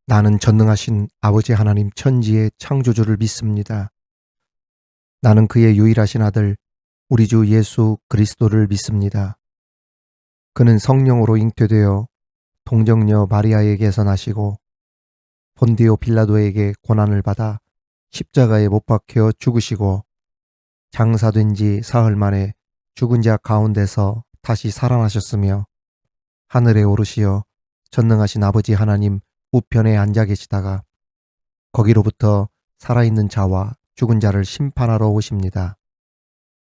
나는 전능하신 아버지 하나님 천지의 창조주를 믿습니다. 나는 그의 유일하신 아들 우리 주 예수 그리스도를 믿습니다. 그는 성령으로 잉태되어 동정녀 마리아에게서 나시고 본디오 빌라도에게 고난을 받아 십자가에 못 박혀 죽으시고 장사된 지 사흘 만에 죽은 자 가운데서 다시 살아나셨으며 하늘에 오르시어 전능하신 아버지 하나님 우편에 앉아 계시다가 거기로부터 살아있는 자와 죽은 자를 심판하러 오십니다.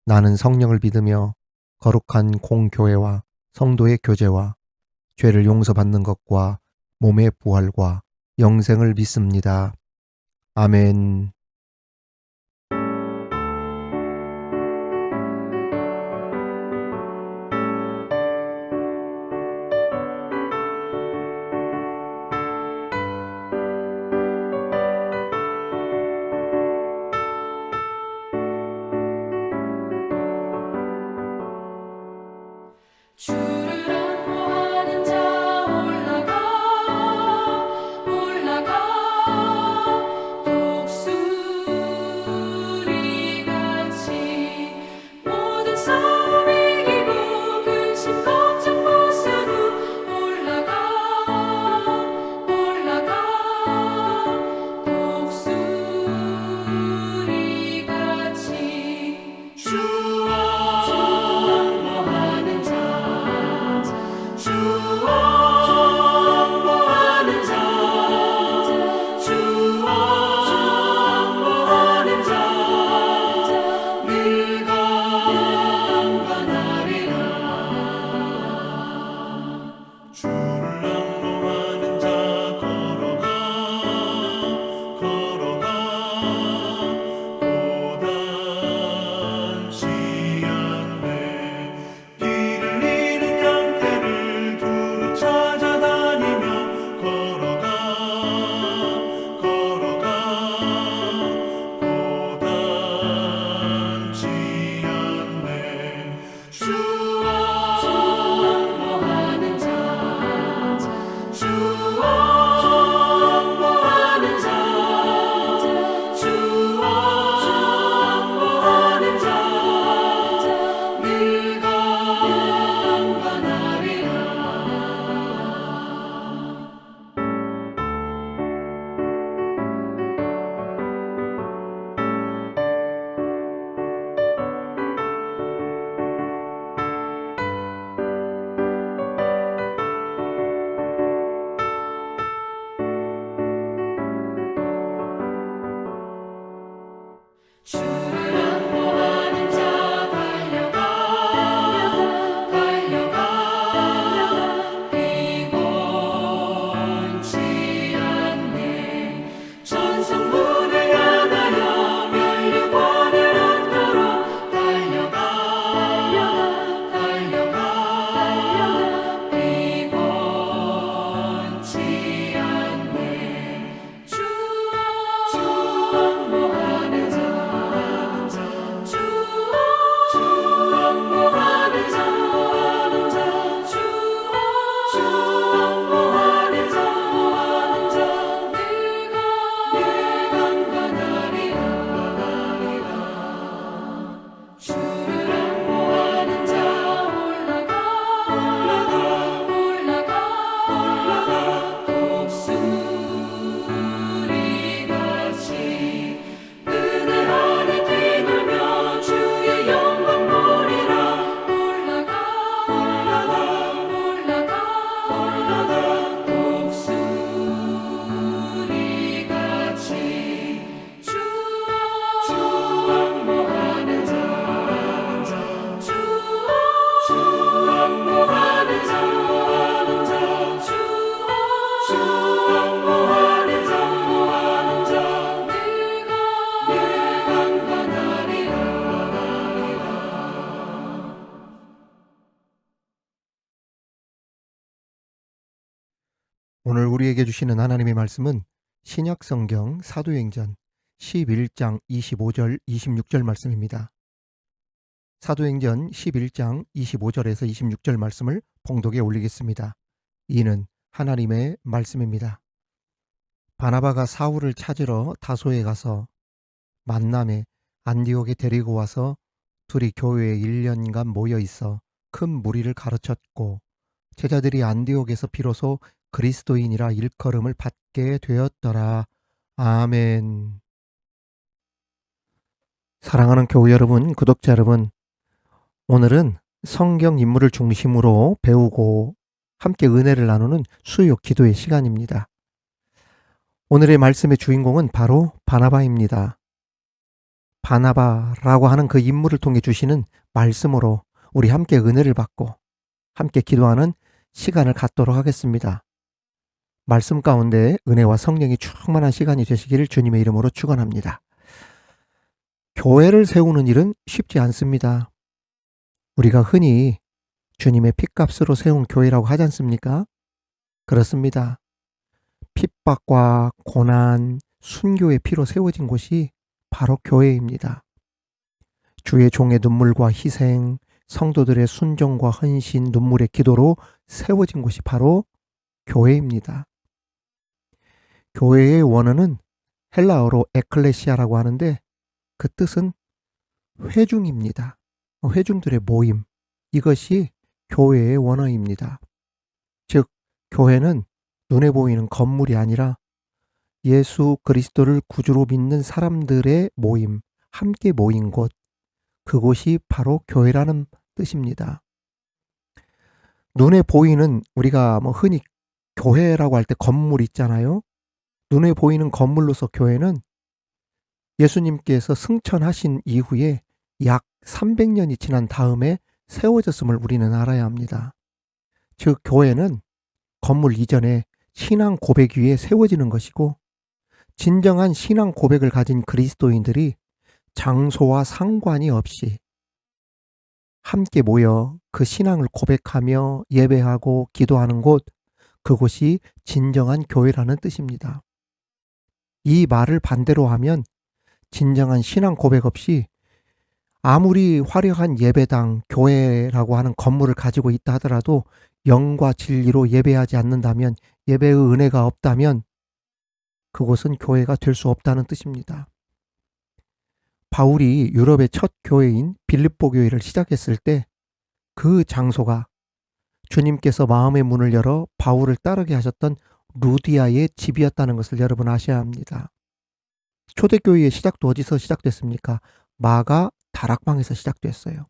나는 성령을 믿으며 거룩한 공교회와 성도의 교제와 죄를 용서받는 것과 몸의 부활과 영생을 믿습니다. 아멘. 주를 안모하는 자 올라가 올라가 독수리같이 모든 싸움 이기고 근심 걱정 무서워 올라가 올라가 독수리같이 주와 안모하는 자 주와 안모하는 자 주와 안모하는 자 네가 평안하리라 주를 안모하는 자 걸어가 걸어가 고단치 않네 길을 잃은 양떼를 두루 찾아다니며 걸어가 걸어가 고단치 않네 주와 안모하는 자 주와 안모하는 자 주와 안모하는 자 네가 평안하리라 주를 안모하는 자 달려가 달려가 피곤치 않네 천성문을 향하여 면류관을 얻도록 달려가 달려가 피곤치 않네 주와 안모하는 자 주와 안모하는 자 주와 안모하는 자 네가 평안하리라 주를 안모하는 자 올라가 독수리같이 은혜 안에 뛰놀며 주의 영광 보리라 올라가 독수리같이 주와 안모하는 자 주와 안모하는 자 주와 안모하는 자 네가 평안하리라 오늘 우리에게 주시는 하나님의 말씀은 신약성경 사도행전 11장 25절 26절 말씀입니다. 사도행전 11장 25절에서 26절 말씀을 봉독에 올리겠습니다. 이는 하나님의 말씀입니다. 바나바가 사울을 찾으러 다소에 가서 만남에 안디옥에 데리고 와서 둘이 교회에 1년간 모여 있어 큰 무리를 가르쳤고 제자들이 안디옥에서 비로소 그리스도인이라 일컬음을 받게 되었더라. 아멘. 사랑하는 교우 여러분, 구독자 여러분, 오늘은 성경 인물을 중심으로 배우고 함께 은혜를 나누는 수요 기도의 시간입니다. 오늘의 말씀의 주인공은 바로 바나바입니다. 바나바라고 하는 그 인물을 통해 주시는 말씀으로 우리 함께 은혜를 받고 함께 기도하는 시간을 갖도록 하겠습니다. 말씀 가운데 은혜와 성령이 충만한 시간이 되시기를 주님의 이름으로 축원합니다. 교회를 세우는 일은 쉽지 않습니다. 우리가 흔히 주님의 핏값으로 세운 교회라고 하지 않습니까? 그렇습니다. 핍박과 고난, 순교의 피로 세워진 곳이 바로 교회입니다. 주의 종의 눈물과 희생, 성도들의 순종과 헌신, 눈물의 기도로 세워진 곳이 바로 교회입니다. 교회의 원어는 헬라어로 에클레시아라고 하는데 그 뜻은 회중입니다. 회중들의 모임, 이것이 교회의 원어입니다. 즉, 교회는 눈에 보이는 건물이 아니라 예수 그리스도를 구주로 믿는 사람들의 모임, 함께 모인 곳, 그곳이 바로 교회라는 뜻입니다. 눈에 보이는, 우리가 흔히 교회라고 할 때 건물 있잖아요. 눈에 보이는 건물로서 교회는 예수님께서 승천하신 이후에 약 300년이 지난 다음에 세워졌음을 우리는 알아야 합니다. 즉, 교회는 건물 이전에 신앙 고백 위에 세워지는 것이고, 진정한 신앙 고백을 가진 그리스도인들이 장소와 상관이 없이 함께 모여 그 신앙을 고백하며 예배하고 기도하는 곳, 그곳이 진정한 교회라는 뜻입니다. 이 말을 반대로 하면 진정한 신앙 고백 없이 아무리 화려한 예배당, 교회라고 하는 건물을 가지고 있다 하더라도 영과 진리로 예배하지 않는다면, 예배의 은혜가 없다면 그곳은 교회가 될 수 없다는 뜻입니다. 바울이 유럽의 첫 교회인 빌립보 교회를 시작했을 때 그 장소가 주님께서 마음의 문을 열어 바울을 따르게 하셨던 루디아의 집이었다는 것을 여러분 아셔야 합니다. 초대교회의 시작도 어디서 시작됐습니까? 마가 다락방에서 시작됐어요.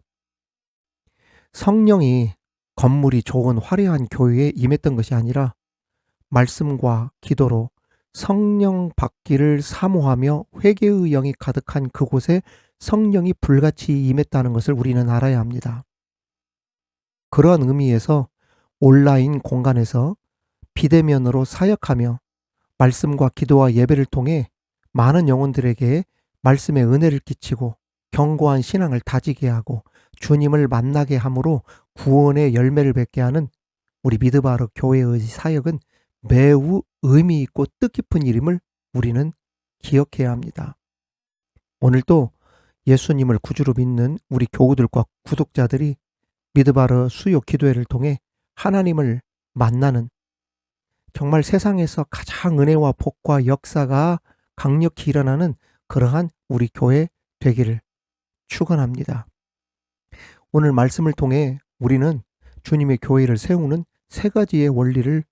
성령이 건물이 좋은 화려한 교회에 임했던 것이 아니라 말씀과 기도로 성령 받기를 사모하며 회개의 영이 가득한 그곳에 성령이 불같이 임했다는 것을 우리는 알아야 합니다. 그러한 의미에서 온라인 공간에서 비대면으로 사역하며 말씀과 기도와 예배를 통해 많은 영혼들에게 말씀의 은혜를 끼치고 견고한 신앙을 다지게 하고 주님을 만나게 함으로 구원의 열매를 맺게 하는 우리 미드바르 교회의 사역은 매우 의미 있고 뜻깊은 일임을 우리는 기억해야 합니다. 오늘도 예수님을 구주로 믿는 우리 교우들과 구독자들이 미드바르 수요 기도회를 통해 하나님을 만나는, 정말 세상에서 가장 은혜와 복과 역사가 강력히 일어나는 그러한 우리 교회 되기를 축원합니다. 오늘 말씀을 통해 우리는 주님의 교회를 세우는 세 가지의 원리를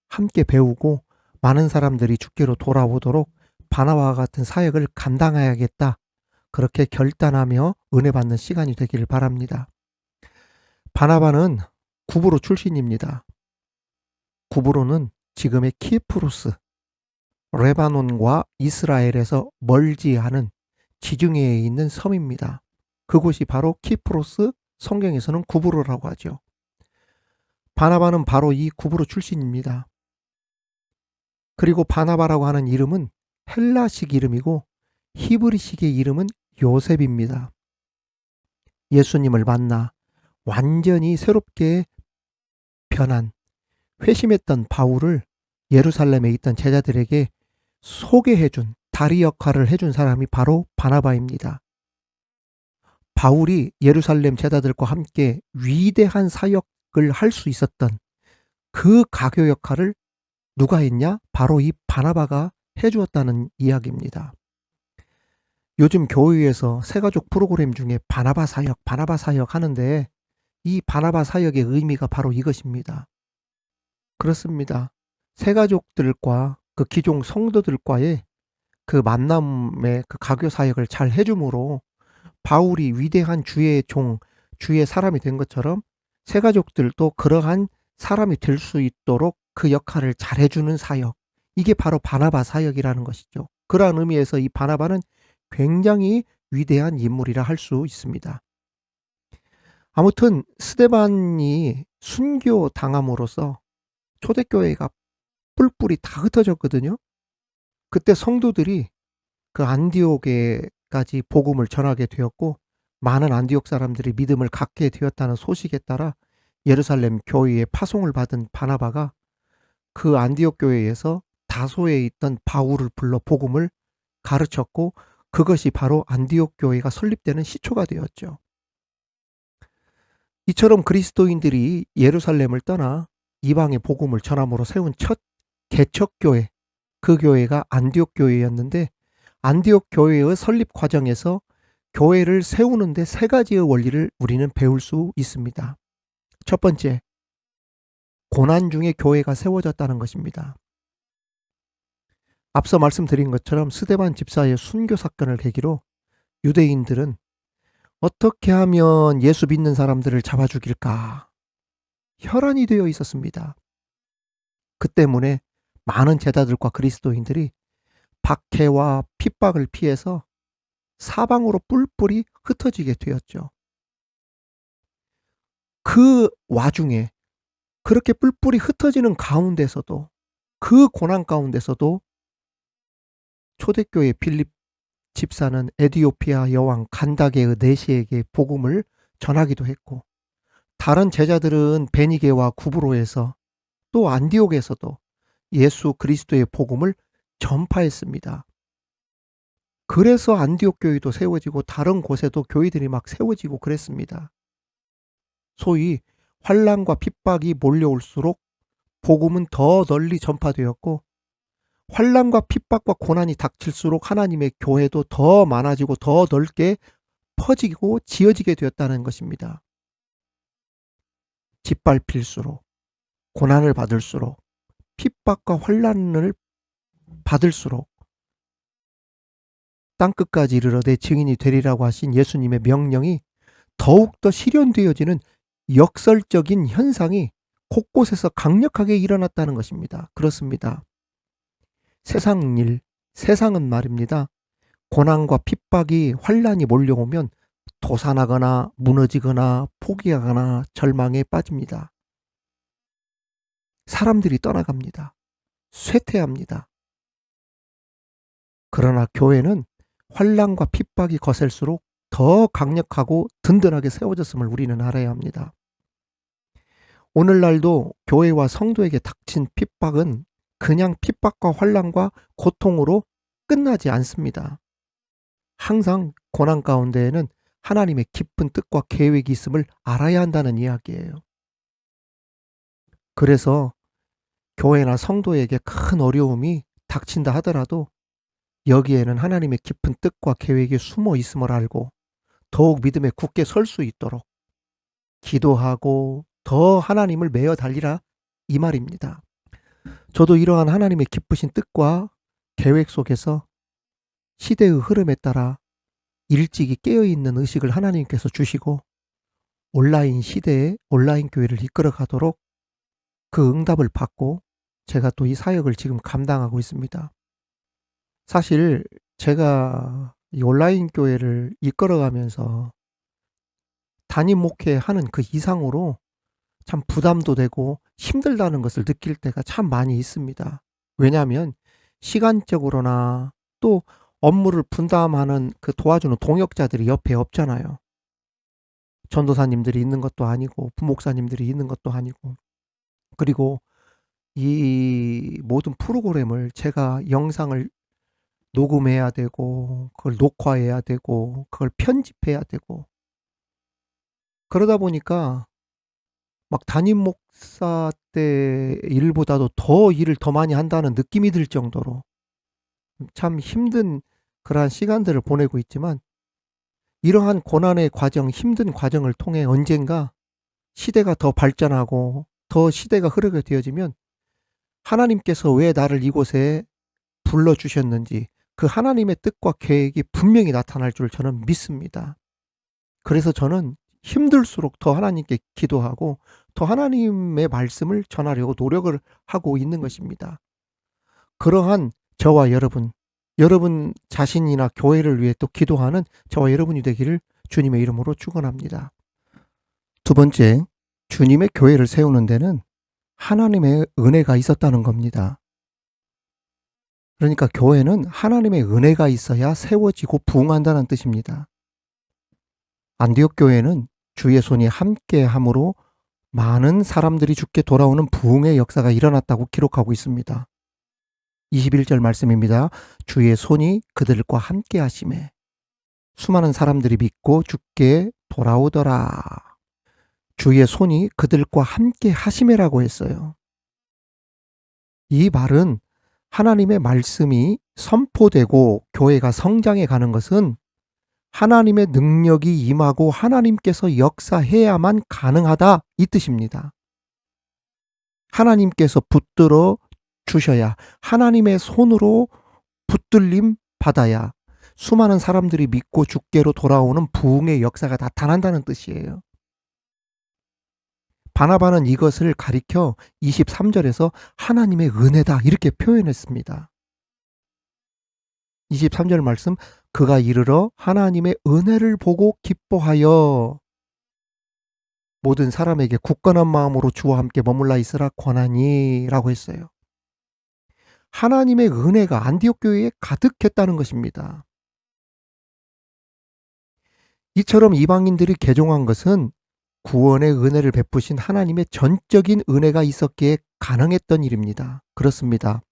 함께 배우고 많은 사람들이 주께로 돌아오도록 바나바와 같은 사역을 감당해야겠다, 그렇게 결단하며 은혜 받는 시간이 되기를 바랍니다. 바나바는 구브로 출신입니다. 구브로는 지금의 키프로스, 레바논과 이스라엘에서 멀지 않은 지중해에 있는 섬입니다. 그곳이 바로 키프로스, 성경에서는 구브로라고 하죠. 바나바는 바로 이 구브로 출신입니다. 그리고 바나바라고 하는 이름은 헬라식 이름이고 히브리식의 이름은 요셉입니다. 예수님을 만나 완전히 새롭게 변한, 회심했던 바울을 예루살렘에 있던 제자들에게 소개해준, 다리 역할을 해준 사람이 바로 바나바입니다. 바울이 예루살렘 제자들과 함께 위대한 사역을 할 수 있었던 그 가교 역할을 누가 했냐? 바로 이 바나바가 해 주었다는 이야기입니다. 요즘 교회에서 새가족 프로그램 중에 바나바 사역, 바나바 사역 하는데 이 바나바 사역의 의미가 바로 이것입니다. 그렇습니다. 새가족들과 그 기존 성도들과의 그 만남의 그 가교 사역을 잘 해줌으로 바울이 위대한 주의 종, 주의 사람이 된 것처럼 새가족들도 그러한 사람이 될 수 있도록 그 역할을 잘 해주는 사역. 이게 바로 바나바 사역이라는 것이죠. 그러한 의미에서 이 바나바는 굉장히 위대한 인물이라 할 수 있습니다. 아무튼 스데반이 순교 당함으로써 초대교회가 뿔뿔이 다 흩어졌거든요. 그때 성도들이 그 안디옥에까지 복음을 전하게 되었고 많은 안디옥 사람들이 믿음을 갖게 되었다는 소식에 따라 예루살렘 교회에 파송을 받은 바나바가 그 안디옥 교회에서 다소에 있던 바울을 불러 복음을 가르쳤고 그것이 바로 안디옥 교회가 설립되는 시초가 되었죠. 이처럼 그리스도인들이 예루살렘을 떠나 이방의 복음을 전함으로 세운 첫 개척교회, 그 교회가 안디옥 교회였는데 안디옥 교회의 설립 과정에서 교회를 세우는데 세 가지의 원리를 우리는 배울 수 있습니다. 첫 번째, 고난 중에 교회가 세워졌다는 것입니다. 앞서 말씀드린 것처럼 스데반 집사의 순교 사건을 계기로 유대인들은 어떻게 하면 예수 믿는 사람들을 잡아 죽일까 혈안이 되어 있었습니다. 그 때문에 많은 제자들과 그리스도인들이 박해와 핍박을 피해서 사방으로 뿔뿔이 흩어지게 되었죠. 그 와중에 그렇게 뿔뿔이 흩어지는 가운데서도 그 고난 가운데서도 초대교회 빌립 집사는 에디오피아 여왕 간다게의 내시에게 복음을 전하기도 했고 다른 제자들은 베니게와 구브로에서 또 안디옥에서도 예수 그리스도의 복음을 전파했습니다. 그래서 안디옥 교회도 세워지고 다른 곳에도 교회들이 막 세워지고 그랬습니다. 소위 환난과 핍박이 몰려올수록 복음은 더 널리 전파되었고 환난과 핍박과 고난이 닥칠수록 하나님의 교회도 더 많아지고 더 넓게 퍼지고 지어지게 되었다는 것입니다. 짓밟힐수록 고난을 받을수록 핍박과 환난을 받을수록 땅끝까지 이르러 내 증인이 되리라고 하신 예수님의 명령이 더욱더 실현되어지는 역설적인 현상이 곳곳에서 강력하게 일어났다는 것입니다. 그렇습니다. 세상 일, 세상은 말입니다. 고난과 핍박이 환난이 몰려오면 도산하거나 무너지거나 포기하거나 절망에 빠집니다. 사람들이 떠나갑니다. 쇠퇴합니다. 그러나 교회는 환난과 핍박이 거셀수록 더 강력하고 든든하게 세워졌음을 우리는 알아야 합니다. 오늘날도 교회와 성도에게 닥친 핍박은 그냥 핍박과 환난과 고통으로 끝나지 않습니다. 항상 고난 가운데에는 하나님의 깊은 뜻과 계획이 있음을 알아야 한다는 이야기예요. 그래서 교회나 성도에게 큰 어려움이 닥친다 하더라도 여기에는 하나님의 깊은 뜻과 계획이 숨어 있음을 알고 더욱 믿음에 굳게 설 수 있도록 기도하고 더 하나님을 매어 달리라 이 말입니다. 저도 이러한 하나님의 기쁘신 뜻과 계획 속에서 시대의 흐름에 따라 일찍이 깨어있는 의식을 하나님께서 주시고 온라인 시대에 온라인 교회를 이끌어 가도록 그 응답을 받고 제가 또 이 사역을 지금 감당하고 있습니다. 사실 제가 이 온라인 교회를 이끌어가면서 담임 목회하는 그 이상으로 참 부담도 되고 힘들다는 것을 느낄 때가 참 많이 있습니다. 왜냐하면 시간적으로나 또 업무를 분담하는 그 도와주는 동역자들이 옆에 없잖아요. 전도사님들이 있는 것도 아니고 부목사님들이 있는 것도 아니고 그리고 이 모든 프로그램을 제가 영상을 녹음해야 되고 그걸 녹화해야 되고 그걸 편집해야 되고 그러다 보니까 막 담임 목사 때 일보다도 더 일을 더 많이 한다는 느낌이 들 정도로 참 힘든 그러한 시간들을 보내고 있지만 이러한 고난의 과정, 힘든 과정을 통해 언젠가 시대가 더 발전하고 더 시대가 흐르게 되어지면 하나님께서 왜 나를 이곳에 불러주셨는지 그 하나님의 뜻과 계획이 분명히 나타날 줄 저는 믿습니다. 그래서 저는 힘들수록 더 하나님께 기도하고 더 하나님의 말씀을 전하려고 노력을 하고 있는 것입니다. 그러한 저와 여러분 자신이나 교회를 위해 또 기도하는 저와 여러분이 되기를 주님의 이름으로 축원합니다. 두 번째, 주님의 교회를 세우는 데는 하나님의 은혜가 있었다는 겁니다. 그러니까 교회는 하나님의 은혜가 있어야 세워지고 부흥한다는 뜻입니다. 안디옥 교회는 주의 손이 함께함으로 많은 사람들이 주께 돌아오는 부흥의 역사가 일어났다고 기록하고 있습니다. 21절 말씀입니다. 주의 손이 그들과 함께 하심에 수많은 사람들이 믿고 주께 돌아오더라. 주의 손이 그들과 함께 하심에라고 했어요. 이 말은 하나님의 말씀이 선포되고 교회가 성장해 가는 것은 하나님의 능력이 임하고 하나님께서 역사해야만 가능하다 이 뜻입니다. 하나님께서 붙들어 주셔야, 하나님의 손으로 붙들림 받아야 수많은 사람들이 믿고 주께로 돌아오는 부흥의 역사가 나타난다는 뜻이에요. 바나바는 이것을 가리켜 23절에서 하나님의 은혜다 이렇게 표현했습니다. 23절 말씀, 그가 이르러 하나님의 은혜를 보고 기뻐하여 모든 사람에게 굳건한 마음으로 주와 함께 머물라 있으라 권하니 라고 했어요. 하나님의 은혜가 안디옥 교회에 가득했다는 것입니다. 이처럼 이방인들이 개종한 것은 구원의 은혜를 베푸신 하나님의 전적인 은혜가 있었기에 가능했던 일입니다. 그렇습니다.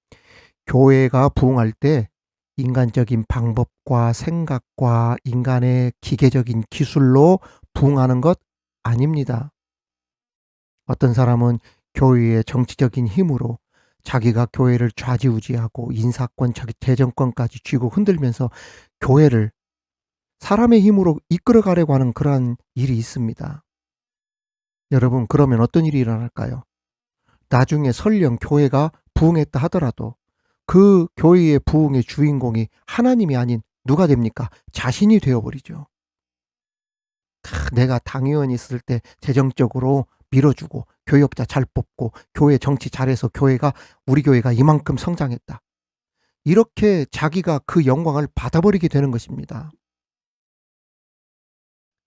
교회가 부흥할 때 인간적인 방법과 생각과 인간의 기계적인 기술로 부흥하는 것 아닙니다. 어떤 사람은 교회의 정치적인 힘으로 자기가 교회를 좌지우지하고 인사권, 재정권까지 쥐고 흔들면서 교회를 사람의 힘으로 이끌어가려고 하는 그러한 일이 있습니다. 여러분, 그러면 어떤 일이 일어날까요? 나중에 설령 교회가 부흥했다 하더라도 그 교회의 부흥의 주인공이 하나님이 아닌 누가 됩니까? 자신이 되어버리죠. 내가 당의원이 있을 때 재정적으로 밀어주고 교역자 잘 뽑고 교회 정치 잘해서 우리 교회가 이만큼 성장했다. 이렇게 자기가 그 영광을 받아버리게 되는 것입니다.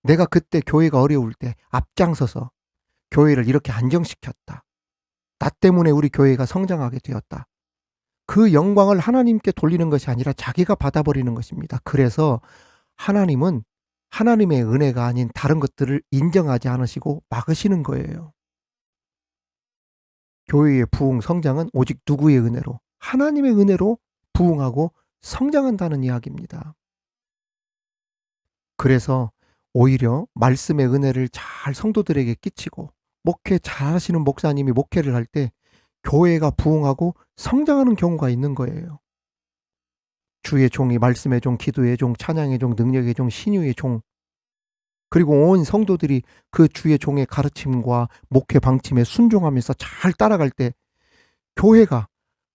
내가 그때 교회가 어려울 때 앞장서서 교회를 이렇게 안정시켰다. 나 때문에 우리 교회가 성장하게 되었다. 그 영광을 하나님께 돌리는 것이 아니라 자기가 받아버리는 것입니다. 그래서 하나님은 하나님의 은혜가 아닌 다른 것들을 인정하지 않으시고 막으시는 거예요. 교회의 부흥 성장은 오직 누구의 은혜로? 하나님의 은혜로 부흥하고 성장한다는 이야기입니다. 그래서 오히려 말씀의 은혜를 잘 성도들에게 끼치고 목회 잘하시는 목사님이 목회를 할 때 교회가 부흥하고 성장하는 경우가 있는 거예요. 주의 종이 말씀의 종, 기도의 종, 찬양의 종, 능력의 종, 신유의 종, 그리고 온 성도들이 그 주의 종의 가르침과 목회 방침에 순종하면서 잘 따라갈 때 교회가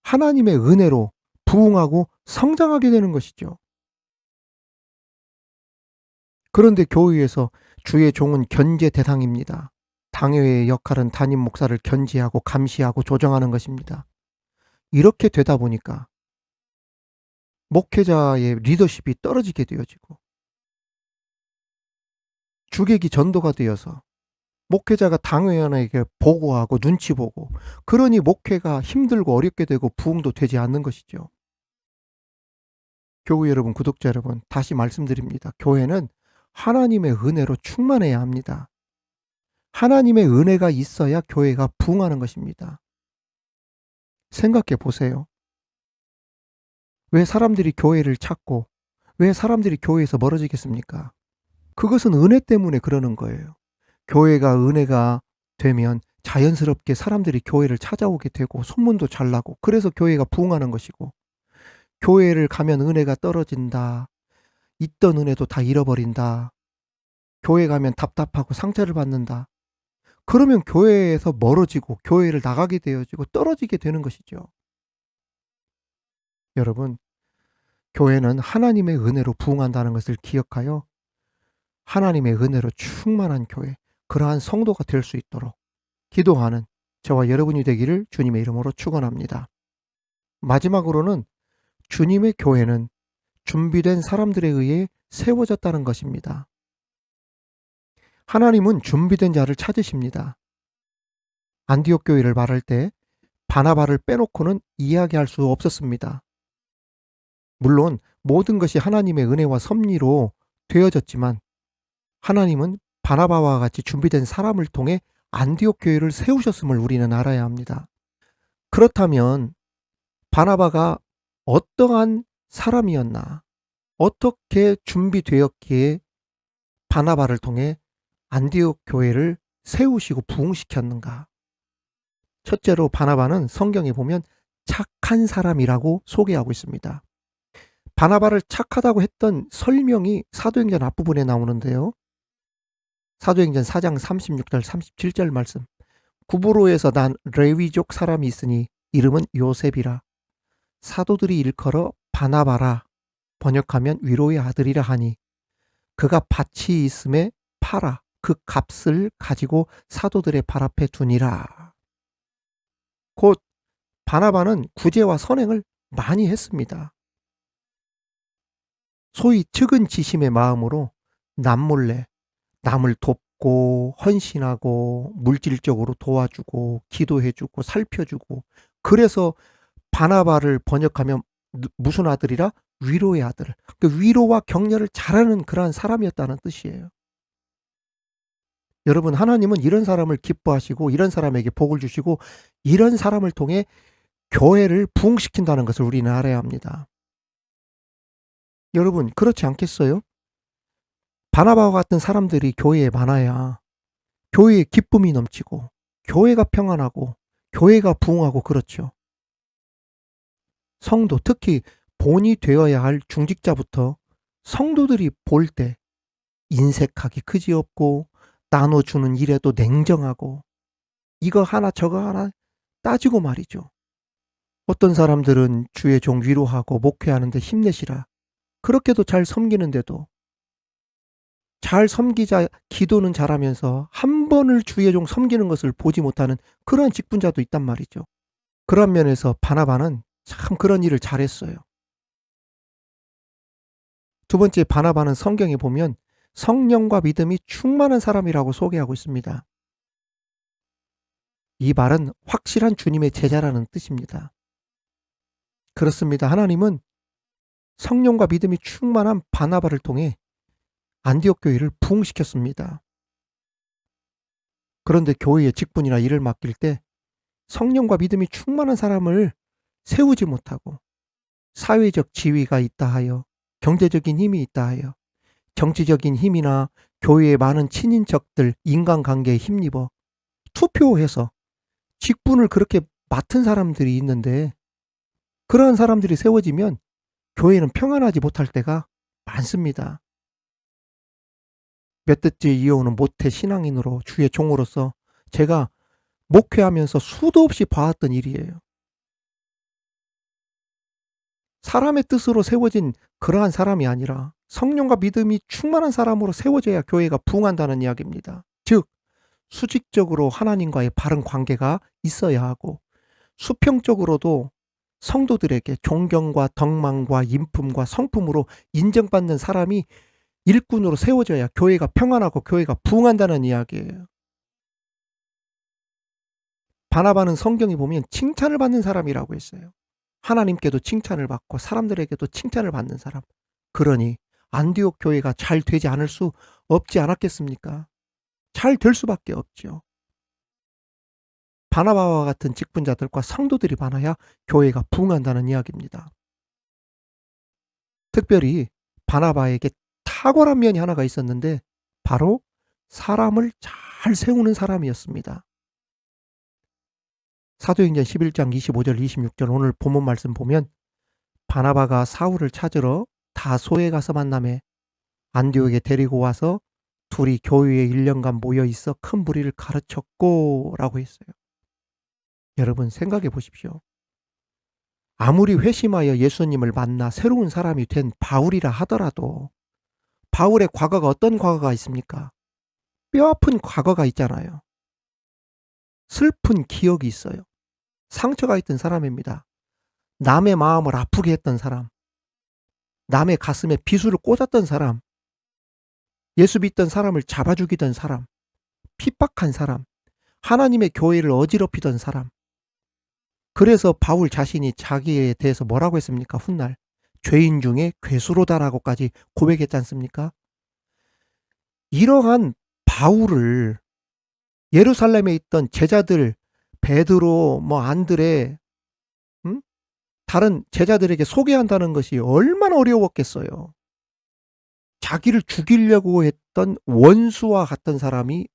하나님의 은혜로 부흥하고 성장하게 되는 것이죠. 그런데 교회에서 주의 종은 견제 대상입니다. 당회의 역할은 담임 목사를 견제하고 감시하고 조정하는 것입니다. 이렇게 되다 보니까 목회자의 리더십이 떨어지게 되어지고 주객이 전도가 되어서 목회자가 당회원에게 보고하고 눈치 보고, 그러니 목회가 힘들고 어렵게 되고 부흥도 되지 않는 것이죠. 교우 여러분, 구독자 여러분, 다시 말씀드립니다. 교회는 하나님의 은혜로 충만해야 합니다. 하나님의 은혜가 있어야 교회가 부흥하는 것입니다. 생각해 보세요. 왜 사람들이 교회를 찾고 왜 사람들이 교회에서 멀어지겠습니까? 그것은 은혜 때문에 그러는 거예요. 교회가 은혜가 되면 자연스럽게 사람들이 교회를 찾아오게 되고 소문도 잘 나고, 그래서 교회가 부흥하는 것이고, 교회를 가면 은혜가 떨어진다. 있던 은혜도 다 잃어버린다. 교회 가면 답답하고 상처를 받는다. 그러면 교회에서 멀어지고 교회를 나가게 되어지고 떨어지게 되는 것이죠. 여러분, 교회는 하나님의 은혜로 부흥한다는 것을 기억하여 하나님의 은혜로 충만한 교회, 그러한 성도가 될 수 있도록 기도하는 저와 여러분이 되기를 주님의 이름으로 축원합니다. 마지막으로는 주님의 교회는 준비된 사람들에 의해 세워졌다는 것입니다. 하나님은 준비된 자를 찾으십니다. 안디옥 교회를 말할 때 바나바를 빼놓고는 이야기할 수 없었습니다. 물론 모든 것이 하나님의 은혜와 섭리로 되어졌지만 하나님은 바나바와 같이 준비된 사람을 통해 안디옥 교회를 세우셨음을 우리는 알아야 합니다. 그렇다면 바나바가 어떠한 사람이었나? 어떻게 준비되었기에 바나바를 통해 안디옥 교회를 세우시고 부흥시켰는가? 첫째로 바나바는 성경에 보면 착한 사람이라고 소개하고 있습니다. 바나바를 착하다고 했던 설명이 사도행전 앞부분에 나오는데요. 사도행전 4장 36절 37절 말씀. 구브로에서 난 레위족 사람이 있으니 이름은 요셉이라. 사도들이 일컬어 바나바라, 번역하면 위로의 아들이라 하니 그가 밭이 있음에 팔아 그 값을 가지고 사도들의 발 앞에 두니라. 곧 바나바는 구제와 선행을 많이 했습니다. 소위 측은지심의 마음으로 남몰래 남을 돕고 헌신하고 물질적으로 도와주고 기도해주고 살펴주고, 그래서 바나바를 번역하면 무슨 아들이라? 위로의 아들. 그 위로와 격려를 잘하는 그러한 사람이었다는 뜻이에요. 여러분, 하나님은 이런 사람을 기뻐하시고 이런 사람에게 복을 주시고 이런 사람을 통해 교회를 부흥시킨다는 것을 우리는 알아야 합니다. 여러분, 그렇지 않겠어요? 바나바와 같은 사람들이 교회에 많아야 교회에 기쁨이 넘치고 교회가 평안하고 교회가 부흥하고 그렇죠. 성도, 특히 본이 되어야 할 중직자부터 성도들이 볼 때 인색하기 그지없고 나눠주는 일에도 냉정하고 이거 하나 저거 하나 따지고 말이죠. 어떤 사람들은 주의 종 위로하고 목회하는데 힘내시라. 그렇게도 잘 섬기는데도 잘 섬기자 기도는 잘하면서 한 번을 주의 종 섬기는 것을 보지 못하는 그런 직분자도 있단 말이죠. 그런 면에서 바나바는 참 그런 일을 잘했어요. 두 번째, 바나바는 성경에 보면 성령과 믿음이 충만한 사람이라고 소개하고 있습니다. 이 말은 확실한 주님의 제자라는 뜻입니다. 그렇습니다. 하나님은 성령과 믿음이 충만한 바나바를 통해 안디옥 교회를 부흥시켰습니다. 그런데 교회의 직분이나 일을 맡길 때 성령과 믿음이 충만한 사람을 세우지 못하고 사회적 지위가 있다 하여, 경제적인 힘이 있다 하여, 정치적인 힘이나 교회의 많은 친인척들 인간관계에 힘입어 투표해서 직분을 그렇게 맡은 사람들이 있는데, 그러한 사람들이 세워지면 교회는 평안하지 못할 때가 많습니다. 몇 대째 이어오는 모태 신앙인으로 주의 종으로서 제가 목회하면서 수도 없이 봐왔던 일이에요. 사람의 뜻으로 세워진 그러한 사람이 아니라 성령과 믿음이 충만한 사람으로 세워져야 교회가 부흥한다는 이야기입니다. 즉, 수직적으로 하나님과의 바른 관계가 있어야 하고 수평적으로도 성도들에게 존경과 덕망과 인품과 성품으로 인정받는 사람이 일꾼으로 세워져야 교회가 평안하고 교회가 부흥한다는 이야기예요. 바나바는 성경에 보면 칭찬을 받는 사람이라고 했어요. 하나님께도 칭찬을 받고 사람들에게도 칭찬을 받는 사람. 그러니 안디옥 교회가 잘 되지 않을 수 없지 않았겠습니까? 잘 될 수밖에 없죠. 바나바와 같은 직분자들과 성도들이 많아야 교회가 부흥한다는 이야기입니다. 특별히 바나바에게 탁월한 면이 하나가 있었는데 바로 사람을 잘 세우는 사람이었습니다. 사도행전 11장 25절 26절 오늘 본문 말씀 보면 바나바가 사울을 찾으러 다소에 가서 만나매 안디옥에 데리고 와서 둘이 교회에 1년간 모여 있어 큰 무리를 가르쳤고라고 했어요. 여러분 생각해 보십시오. 아무리 회심하여 예수님을 만나 새로운 사람이 된 바울이라 하더라도 바울의 과거가 어떤 과거가 있습니까? 뼈아픈 과거가 있잖아요. 슬픈 기억이 있어요. 상처가 있던 사람입니다. 남의 마음을 아프게 했던 사람, 남의 가슴에 비수를 꽂았던 사람, 예수 믿던 사람을 잡아 죽이던 사람, 핍박한 사람, 하나님의 교회를 어지럽히던 사람. 그래서 바울 자신이 자기에 대해서 뭐라고 했습니까? 훗날 죄인 중에 괴수로다라고까지 고백했지 않습니까? 이러한 바울을 예루살렘에 있던 제자들 베드로 안드레 다른 제자들에게 소개한다는 것이 얼마나 어려웠겠어요. 자기를 죽이려고 했던 원수와 같은 사람이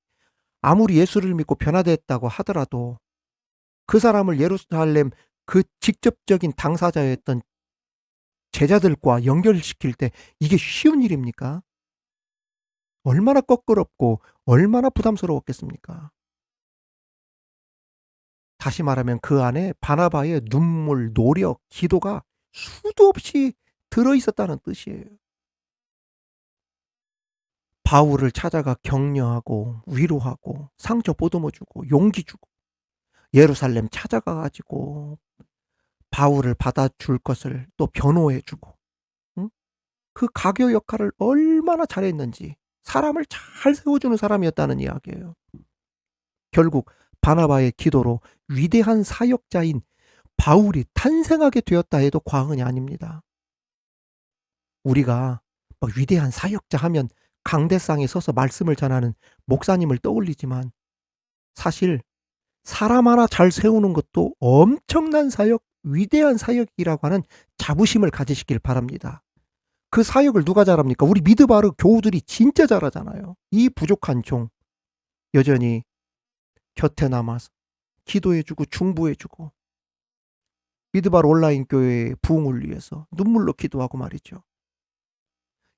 아무리 예수를 믿고 변화됐다고 하더라도 그 사람을 예루살렘 그 직접적인 당사자였던 제자들과 연결시킬 때 이게 쉬운 일입니까? 얼마나 껄끄럽고 얼마나 부담스러웠겠습니까? 다시 말하면 그 안에 바나바의 눈물, 노력, 기도가 수도 없이 들어있었다는 뜻이에요. 바울을 찾아가 격려하고 위로하고 상처 보듬어주고 용기 주고 예루살렘 찾아가가지고 바울을 받아줄 것을 또 변호해주고 그 가교 역할을 얼마나 잘했는지 사람을 잘 세워주는 사람이었다는 이야기예요. 결국 바나바의 기도로 위대한 사역자인 바울이 탄생하게 되었다 해도 과언이 아닙니다. 우리가 위대한 사역자 하면 강대상에 서서 말씀을 전하는 목사님을 떠올리지만 사실 사람 하나 잘 세우는 것도 엄청난 사역, 위대한 사역이라고 하는 자부심을 가지시길 바랍니다. 그 사역을 누가 잘합니까? 우리 미드바르 교우들이 진짜 잘하잖아요. 이 부족한 종 여전히 곁에 남아서 기도해주고 중보해주고 미드바르 온라인 교회의 부흥을 위해서 눈물로 기도하고 말이죠.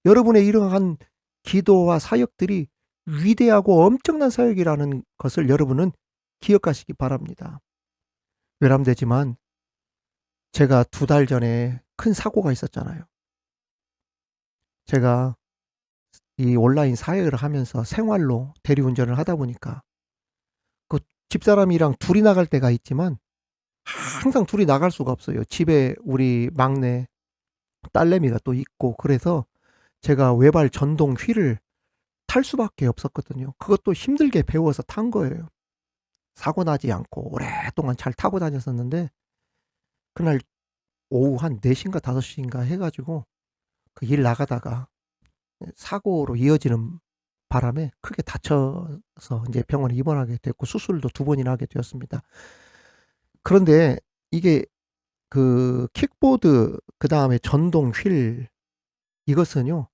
여러분의 이러한 기도와 사역들이 위대하고 엄청난 사역이라는 것을 여러분은 기억하시기 바랍니다. 외람되지만 제가 2달 전에 큰 사고가 있었잖아요. 제가 이 온라인 사역을 하면서 생활로 대리운전을 하다 보니까 그 집사람이랑 둘이 나갈 때가 있지만 항상 둘이 나갈 수가 없어요. 집에 우리 막내 딸내미가 또 있고 그래서 제가 외발 전동 휠을 탈 수밖에 없었거든요. 그것도 힘들게 배워서 탄 거예요. 사고 나지 않고 오랫동안 잘 타고 다녔었는데 그날 오후 한 4시인가 5시인가 해가지고 그 일 나가다가 사고로 이어지는 바람에 크게 다쳐서 이제 병원에 입원하게 됐고 수술도 2번이나 하게 되었습니다. 그런데 이게 그 킥보드 그다음에 전동 휠 이것은요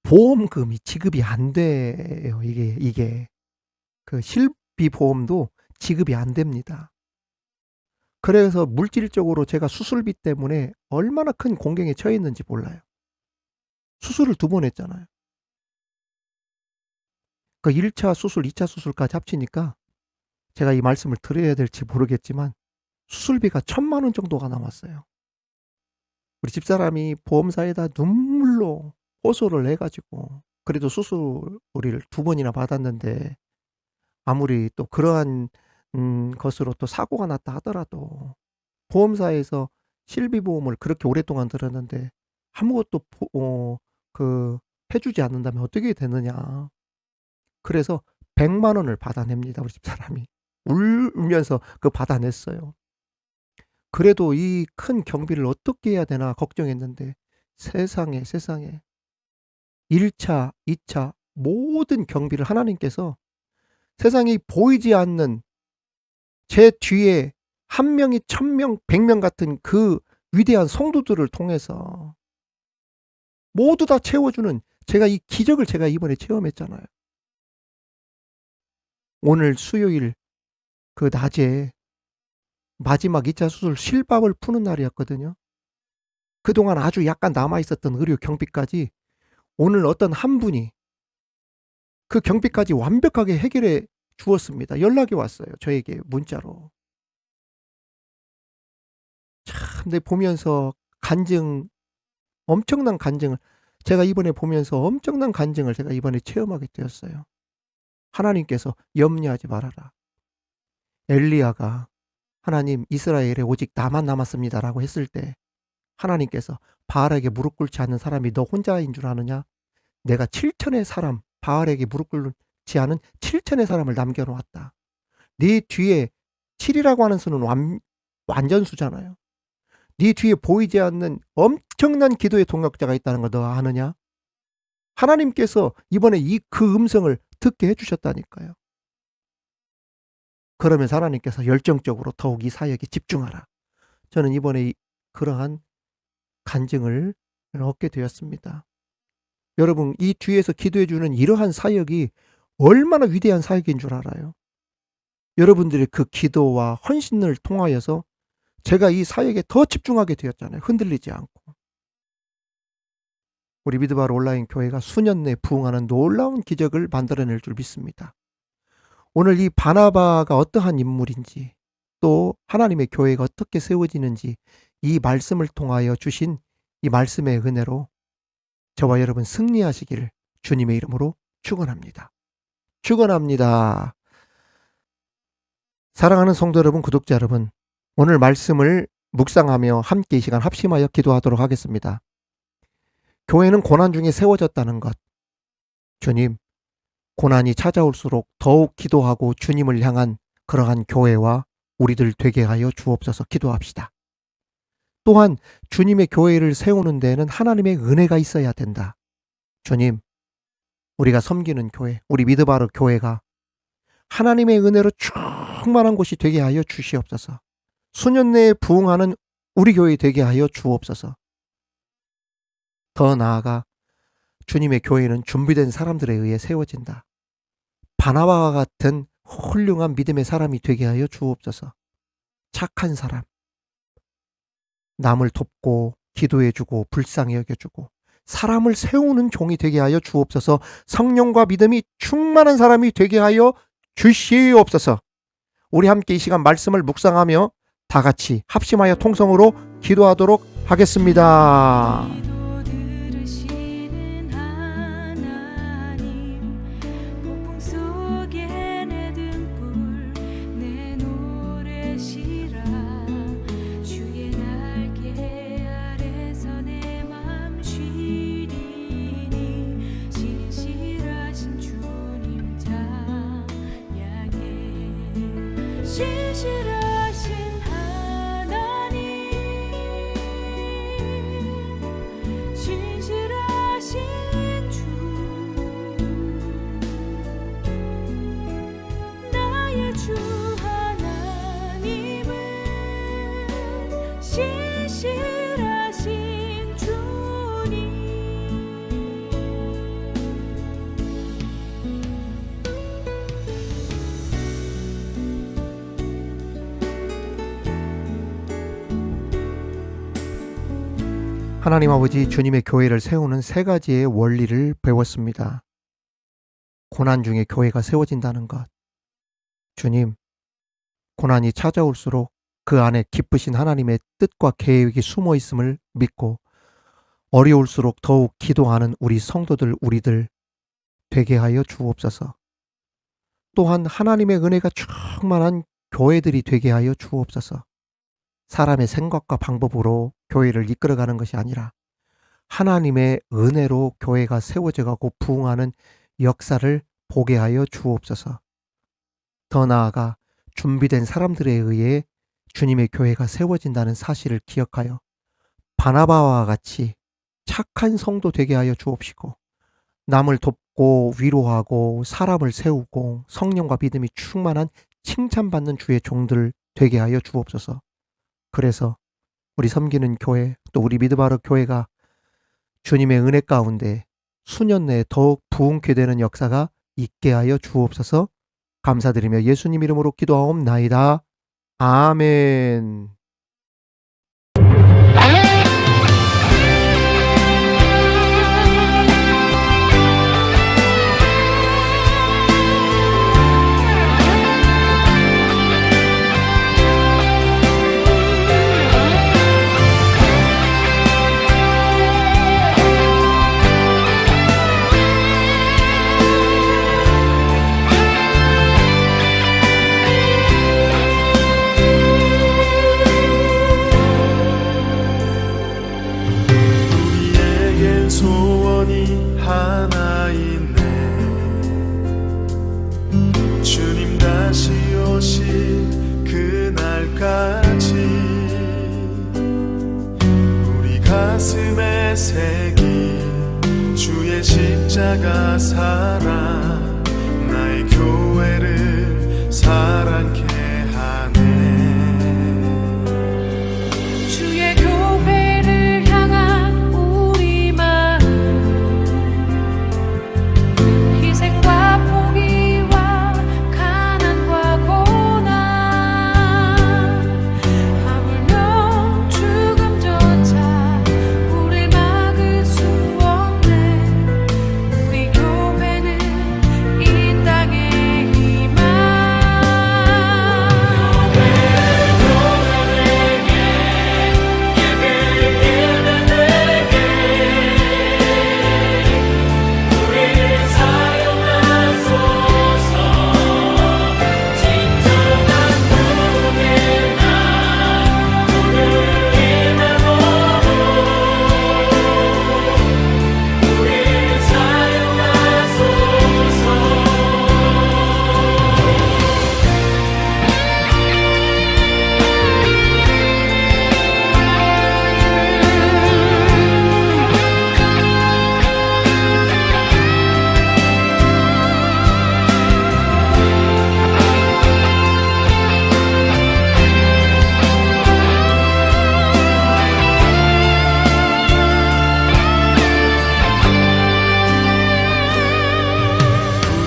보험금이 지급이 안 돼요. 이게 그 실비 보험도 지급이 안 됩니다. 그래서 물질적으로 제가 수술비 때문에 얼마나 큰 공경에 처했는지 몰라요. 수술을 2번 했잖아요. 그 1차 수술, 2차 수술까지 합치니까 제가 이 말씀을 드려야 될지 모르겠지만 수술비가 1,000만 원 정도가 남았어요. 우리 집사람이 보험사에다 눈물로 호소를 해가지고 그래도 수술비를 2번이나 받았는데 아무리 또 그러한 것으로 또 사고가 났다 하더라도 보험사에서 실비보험을 그렇게 오랫동안 들었는데 아무것도 해주지 않는다면 어떻게 되느냐. 그래서 100만 원을 받아냅니다. 우리 집사람이 울면서 받아냈어요. 그래도 이 큰 경비를 어떻게 해야 되나 걱정했는데 세상에 1차, 2차 모든 경비를 하나님께서 세상이 보이지 않는 제 뒤에 1명이 1,000명, 100명 같은 그 위대한 성도들을 통해서 모두 다 채워주는 제가 이 기적을 제가 이번에 체험했잖아요. 오늘 수요일 그 낮에 마지막 2차 수술 실밥을 푸는 날이었거든요. 그동안 아주 약간 남아있었던 의료 경비까지 오늘 어떤 한 분이 그 경비까지 완벽하게 해결해 주었습니다. 연락이 왔어요. 저에게 문자로. 참, 근데 보면서 엄청난 간증을, 제가 이번에 보면서 엄청난 간증을 제가 이번에 체험하게 되었어요. 하나님께서 염려하지 말아라. 엘리야가 하나님 이스라엘에 오직 나만 남았습니다라고 했을 때 하나님께서 바알에게 무릎 꿇지 않는 사람이 너 혼자인 줄 아느냐? 내가 7천의 사람, 바알에게 무릎 꿇지 않은 7천의 사람을 남겨놓았다. 네 뒤에 7이라고 하는 수는 완전수잖아요. 네 뒤에 보이지 않는 엄청난 기도의 동역자가 있다는 거 너 아느냐? 하나님께서 이번에 그 음성을 듣게 해주셨다니까요. 그러면서 하나님께서 열정적으로 더욱 이 사역에 집중하라. 저는 이번에 그러한 간증을 얻게 되었습니다. 여러분, 이 뒤에서 기도해주는 이러한 사역이 얼마나 위대한 사역인 줄 알아요? 여러분들의 그 기도와 헌신을 통하여서 제가 이 사역에 더 집중하게 되었잖아요. 흔들리지 않고. 우리 미드바로 온라인 교회가 수년 내 부흥하는 놀라운 기적을 만들어낼 줄 믿습니다. 오늘 이 바나바가 어떠한 인물인지, 또 하나님의 교회가 어떻게 세워지는지 이 말씀을 통하여 주신 이 말씀의 은혜로 저와 여러분 승리하시기를 주님의 이름으로 축원합니다. 축원합니다. 사랑하는 성도 여러분, 구독자 여러분, 오늘 말씀을 묵상하며 함께 이 시간 합심하여 기도하도록 하겠습니다. 교회는 고난 중에 세워졌다는 것. 주님, 고난이 찾아올수록 더욱 기도하고 주님을 향한 그러한 교회와 우리들 되게 하여 주옵소서. 기도합시다. 또한 주님의 교회를 세우는 데에는 하나님의 은혜가 있어야 된다. 주님, 우리가 섬기는 교회, 우리 미드바로 교회가 하나님의 은혜로 충만한 곳이 되게 하여 주시옵소서. 수년 내에 부흥하는 우리 교회 되게 하여 주옵소서. 더 나아가 주님의 교회는 준비된 사람들에 의해 세워진다. 바나바와 같은 훌륭한 믿음의 사람이 되게 하여 주옵소서. 착한 사람, 남을 돕고 기도해주고 불쌍히 여겨주고 사람을 세우는 종이 되게 하여 주옵소서. 성령과 믿음이 충만한 사람이 되게 하여 주시옵소서. 우리 함께 이 시간 말씀을 묵상하며 다 같이 합심하여 통성으로 기도하도록 하겠습니다. 기도 들으시는 하나님, 폭풍 속에 내 등불 내 노래시라. 주의 날개 아래서 내 맘 쉬리니 신실하신 주님 찬양해. 신실하신 하나님, 신실하신 주, 나의 주 하나님은 신실하신 주님. 하나님 아버지, 주님의 교회를 세우는 세 가지의 원리를 배웠습니다. 고난 중에 교회가 세워진다는 것. 주님, 고난이 찾아올수록 그 안에 기쁘신 하나님의 뜻과 계획이 숨어 있음을 믿고 어려울수록 더욱 기도하는 우리 성도들, 우리들 되게 하여 주옵소서. 또한 하나님의 은혜가 충만한 교회들이 되게 하여 주옵소서. 사람의 생각과 방법으로 교회를 이끌어가는 것이 아니라 하나님의 은혜로 교회가 세워져가고 부흥하는 역사를 보게 하여 주옵소서. 더 나아가 준비된 사람들에 의해 주님의 교회가 세워진다는 사실을 기억하여 바나바와 같이 착한 성도 되게 하여 주옵시고, 남을 돕고 위로하고 사람을 세우고 성령과 믿음이 충만한 칭찬받는 주의 종들 되게 하여 주옵소서. 그래서 우리 섬기는 교회, 또 우리 미드바로 교회가 주님의 은혜 가운데 수년 내에 더욱 부흥케 되는 역사가 있게 하여 주옵소서. 감사드리며 예수님 이름으로 기도하옵나이다. 아멘. 십자가 살아 나의 교회를 사랑케 하네. 주의 교회를 향한 우리 마음 희생과 포기와 가난과 고난 하물며 죽음조차 우릴 막을 수 없네. 우리 교회는 이 땅의 희망.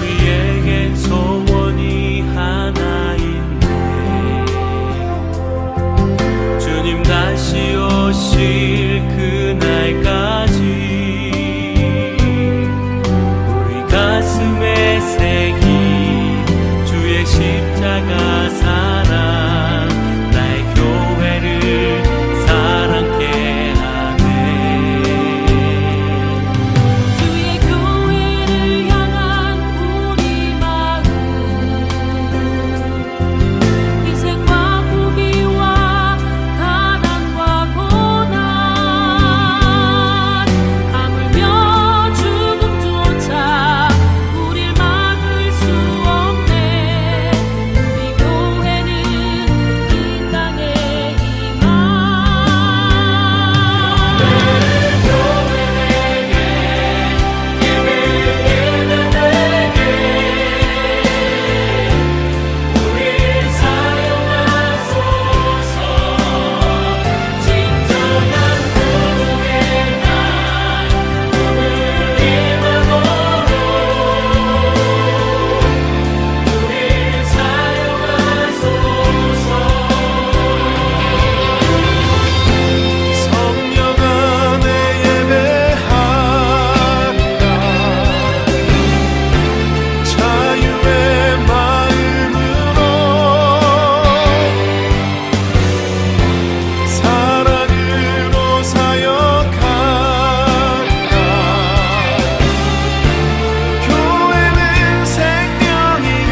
우리에겐 소원이 하나 있네. 주님 다시 오실 그날까지 우리 가슴에 새긴 주의 십자가 사랑 나의 교회를 사랑케 하네. 주의 교회를 향한 우리 마음 희생과 포기와 가난과 고난 하물며 죽음조차 우릴 막을 수 없네. 우리 교회는 이 땅의 희망. 성령 안에 예배하리라. 자유의 마음으로 사랑으로 사역하리라. 교회는 생명이니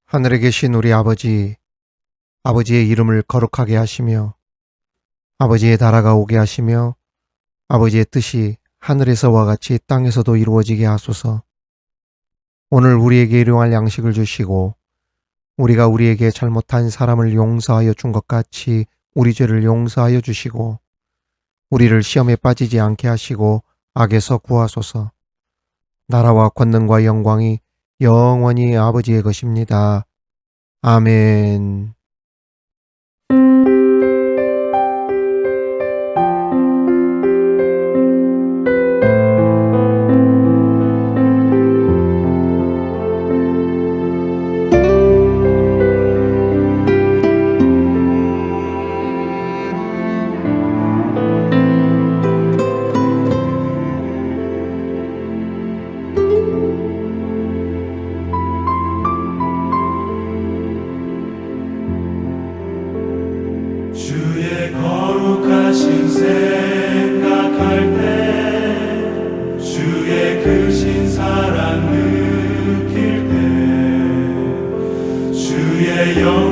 하늘에 계신 우리 아버지, 아버지의 이름을 거룩하게 하시며 아버지의 나라가 오게 하시며 아버지의 뜻이 하늘에서와 같이 땅에서도 이루어지게 하소서. 오늘 우리에게 일용할 양식을 주시고 우리가 우리에게 잘못한 사람을 용서하여 준 것 같이 우리 죄를 용서하여 주시고 우리를 시험에 빠지지 않게 하시고 악에서 구하소서. 나라와 권능과 영광이 영원히 아버지의 것입니다. 아멘. 주의 거룩하신 생각할 때 주의 크신 사랑 느낄 때 주의 영